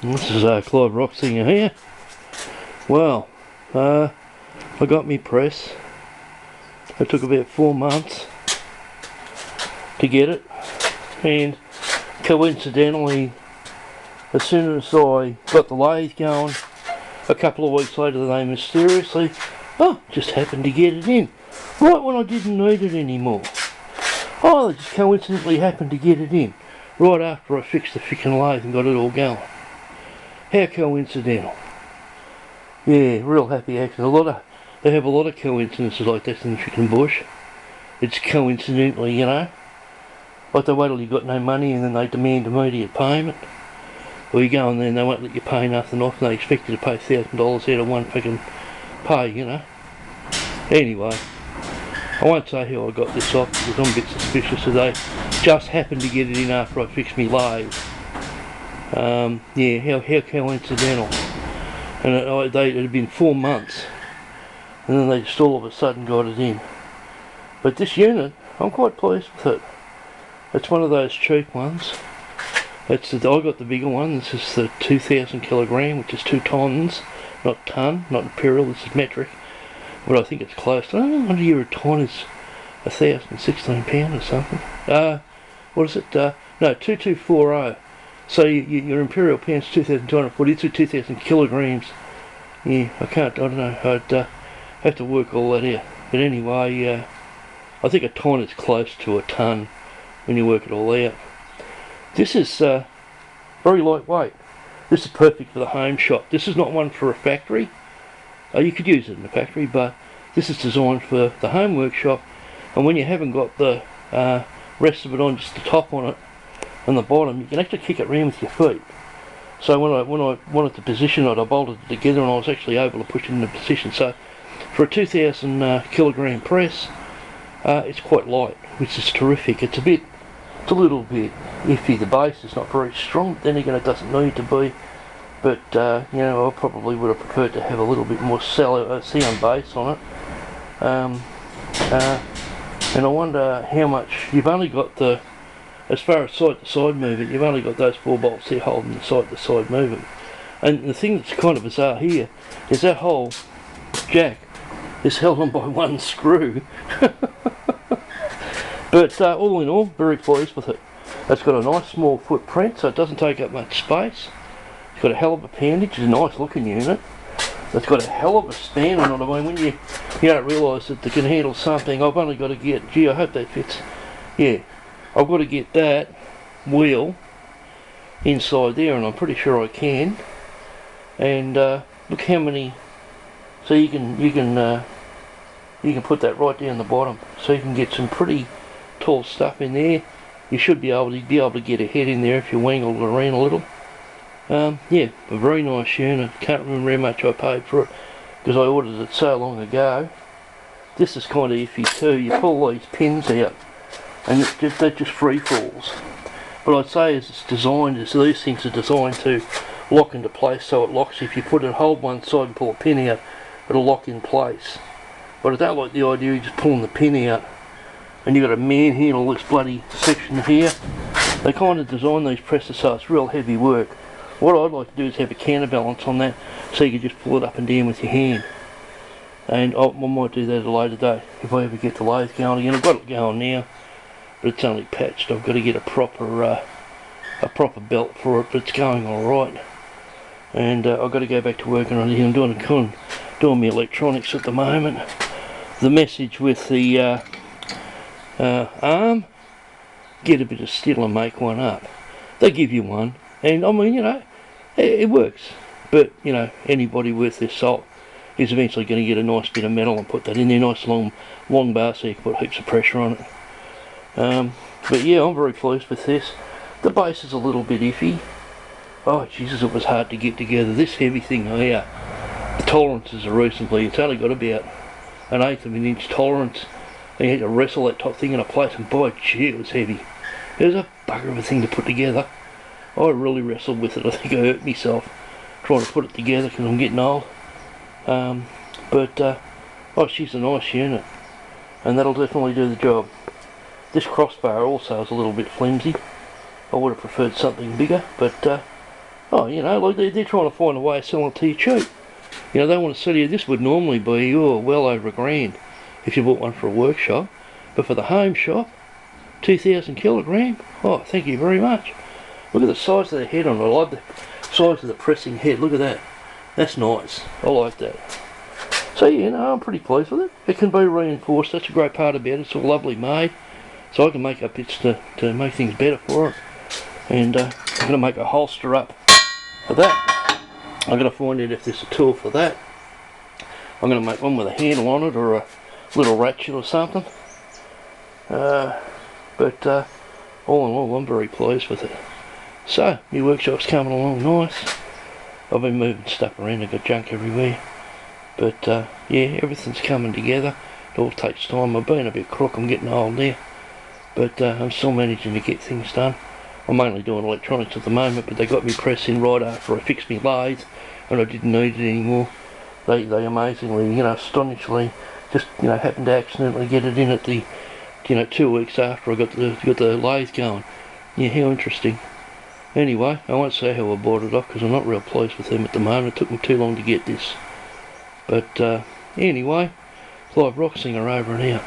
This is Clive Rocksinger here. Well, I got me press. It took about 4 months to get it, and coincidentally, as soon as I got the lathe going, a couple of weeks later they mysteriously, just happened to get it in, right when I didn't need it anymore. They just coincidentally happened to get it in, right after I fixed the frickin' lathe and got it all going. How coincidental. Yeah, real happy accident. They have a lot of coincidences like this in the frickin' bush. It's coincidentally, you know. Like they wait till you've got no money and then they demand immediate payment. Or you go in there and they won't let you pay nothing off and they expect you to pay $1,000 out of one fucking pay, you know. Anyway, I won't say how I got this off because I'm a bit suspicious that they just happened to get it in after I fixed me lathe. Yeah, how coincidental. And it had been 4 months and then they just all of a sudden got it in. But this unit, I'm quite pleased with it. It's one of those cheap ones. I got the bigger one. This is the 2,000 kilogram, which is 2 tons, not ton, not imperial. This is metric, but I think it's close. I don't know, under your ton is 1,016 pound or something. What is it? No, 2240. So your imperial pound's 2,240. It's 2,000 kilograms. Yeah, I don't know. I'd have to work all that out. But anyway, I think a ton is close to a ton when you work it all out. This is very lightweight. This is perfect for the home shop. This is not one for a factory. You could use it in a factory, but this is designed for the home workshop. And when you haven't got the rest of it on, just the top on it and the bottom, you can actually kick it around with your feet. So when I wanted to position it, I bolted it together and I was actually able to push it into position. So for a 2,000 kilogram press, it's quite light, which is terrific. It's a little bit iffy. The base is not very strong, then again it doesn't need to be. But you know, I probably would have preferred to have a little bit more sound base on it. And I wonder how much you've only got as far as side-to-side movement, you've only got those 4 bolts there holding the side-to-side movement. And the thing that's kind of bizarre here is that whole jack is held on by one screw. But all in all, very pleased with it. It's got a nice small footprint, so it doesn't take up much space. It's got a hell of a poundage. It's a nice looking unit. It's got a hell of a span on it. I mean, when you don't realise that they can handle something, I've only got to get, gee, I hope that fits. Yeah, I've got to get that wheel inside there, and I'm pretty sure I can. And look how many. So you can put that right down the bottom, so you can get some pretty tall stuff in there. You should be able to get a head in there if you wangle it around a little. Yeah, a very nice unit. Can't remember how much I paid for it because I ordered it so long ago. This is kind of iffy too. You pull these pins out and that just free falls. But I'd say as it's designed, these things are designed to lock into place, so it locks. If you hold one side and pull a pin out, it'll lock in place. But I don't like the idea of just pulling the pin out and you've got to manhandle this bloody section here. They kind of design these presses so it's real heavy work. What I'd like to do is have a counterbalance on that so you can just pull it up and down with your hand. And I might do that at a later date if I ever get the lathe going again. I've got it going now, but it's only patched. I've got to get a proper belt for it, but it's going alright. And I've got to go back to working on it. I'm doing my electronics at the moment. The message with the arm, get a bit of steel and make one up. They give you one, and I mean, you know, it works. But you know, anybody worth their salt is eventually going to get a nice bit of metal and put that in there, nice long bar, so you can put heaps of pressure on it. But yeah, I'm very pleased with this. The base is a little bit iffy. Oh Jesus, it was hard to get together. This heavy thing here, the tolerances are reasonably, it's only got about 1/8 of an inch tolerance. And you had to wrestle that top thing in a place, and by gee, it was heavy. It was a bugger of a thing to put together. I really wrestled with it. I think I hurt myself trying to put it together because I'm getting old. Oh, she's a nice unit, and that'll definitely do the job. This crossbar also is a little bit flimsy. I would have preferred something bigger, but Oh, you know, like they're trying to find a way of selling it to you cheap. You know, they want to sell you, this would normally be, oh, well over $1,000 if you bought one for a workshop. But for the home shop, 2,000 kilogram, oh, thank you very much. Look at the size of the head on it. I love the size of the pressing head. Look at that. That's nice. I like that. So, yeah, no, I'm pretty pleased with it. It can be reinforced. That's a great part about it. It's all lovely made. So I can make up bits to make things better for it. And I'm going to make a holster up for that. I'm going to find out if there's a tool for that. I'm going to make one with a handle on it or a little ratchet or something. But all in all, I'm very pleased with it. So, my workshop's coming along nice. I've been moving stuff around, I've got junk everywhere. But yeah, everything's coming together. It all takes time. I've been a bit crook, I'm getting old there. But I'm still managing to get things done. I'm mainly doing electronics at the moment, but they got me press in right after I fixed my lathe and I didn't need it anymore. They amazingly, you know, astonishingly, just, you know, happened to accidentally get it in at the, you know, 2 weeks after I got the lathe going. Yeah, how interesting. Anyway, I won't say how I bought it off because I'm not real pleased with them at the moment. It took me too long to get this. But anyway, live rock singer over and out.